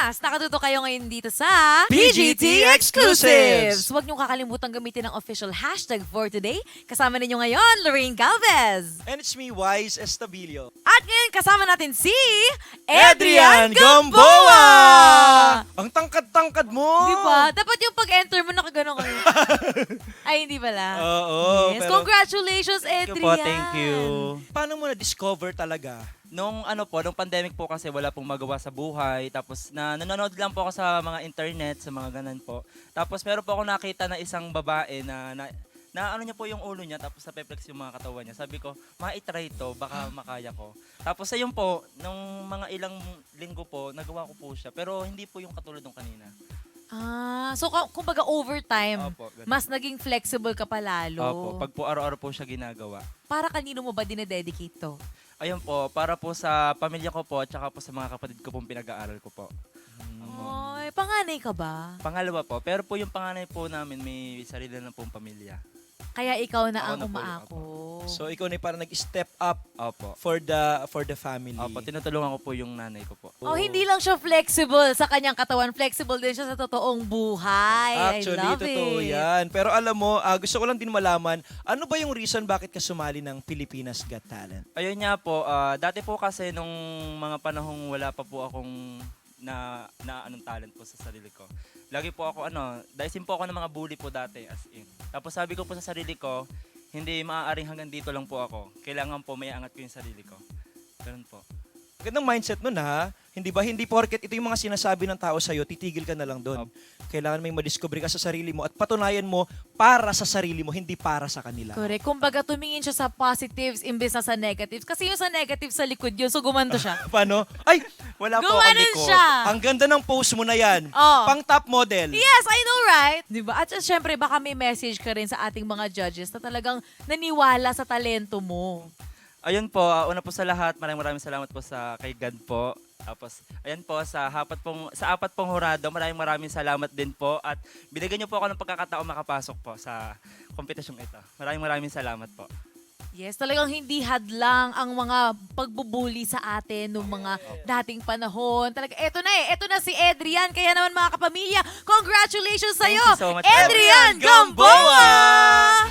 Yes! Nakatuto kayo ngayon dito sa PGT Exclusives! Huwag niyong kakalimutan gamitin ang official hashtag for today. Kasama ninyo ngayon, Lorraine Galvez. And it's me, Wise Estabilio. At ngayon kasama natin si Adrian Gamboa! Ang tangkad-tangkad mo! Di ba? Dapat yung pag-enter mo nakaganon kayo. Ay, hindi pala. Oo. Yes. Pero Congratulations, Thank you Adrian. po, thank you. paano mo na-discover talaga? Nung pandemic po kasi wala pong magawa sa buhay. Tapos nanonood lang po ako sa mga internet, sa mga ganun po. Tapos meron po ako nakita na isang babae na ano niya po yung ulo niya, tapos napeplex yung mga katawan niya. Sabi ko, ma-try to, baka makaya ko. Tapos ayun po, nung mga ilang linggo po, nagawa ko po siya. Pero hindi po yung katulad ng kanina. So kumbaga overtime, Opo, ganun. mas naging flexible ka pa lalo. Opo, pag po araw-araw po siya ginagawa. Para kanino mo ba dinededicate to? Ayun po, para po sa pamilya ko po, at saka po sa mga kapatid ko pong pinag-aaral ko po. Ay, panganay ka ba? Pangalawa po, pero po yung panganay po namin may sarili na pong pamilya. Kaya ikaw na Ako ang na po, umaako. So ikaw na parang nag-step up Opo. for the family. Opo, tinutulungan ko po yung nanay ko po. Oh, hindi lang siya flexible sa kanyang katawan, flexible din siya sa totoong buhay. Actually, I love totoo it. yan. Pero alam mo, gusto ko lang din malaman, ano ba yung reason bakit ka sumali ng Pilipinas Got Talent? Ayun nga po, dati po kasi nung mga panahong wala pa po akong na anong talent po sa sarili ko. Lagi po ako daisin po ako ng mga bully po dati as in. Tapos sabi ko po sa sarili ko, hindi maaaring hanggang dito lang po ako. Kailangan po may angat ko yung sarili ko. Ganun po. Gandang mindset nun ha. Hindi ba? Hindi porket ito yung mga sinasabi ng tao sa'yo, titigil ka na lang doon. Kailangan may madiscover ka sa sarili mo at patunayan mo para sa sarili mo, hindi para sa kanila. Correct. Kumbaga, tumingin siya sa positives imbes na sa negatives. Kasi yung sa negatives sa likod yun, so gumanto siya. Paano? Ay, Wala po akong Gumanon likod. siya. ang ganda ng post mo na yan. Oh. Pang top model. Yes, I know, right? Diba? At syempre, baka may message ka rin sa ating mga judges na talagang naniwala sa talento mo. Ayun po, una po sa lahat, maraming salamat po sa kay God po. Tapos, ayan po, sa apat pong hurado, maraming salamat din po. At binigyan niyo po ako ng pagkakataon makapasok po sa kompetisyong ito. Maraming salamat po. Yes, talagang hindi hadlang ang mga pagbubuli sa atin noong mga dating panahon. Talaga, eto na si Adrian. Kaya naman mga kapamilya, congratulations sa'yo, Thank you so much. Adrian Gamboa! Gamboa!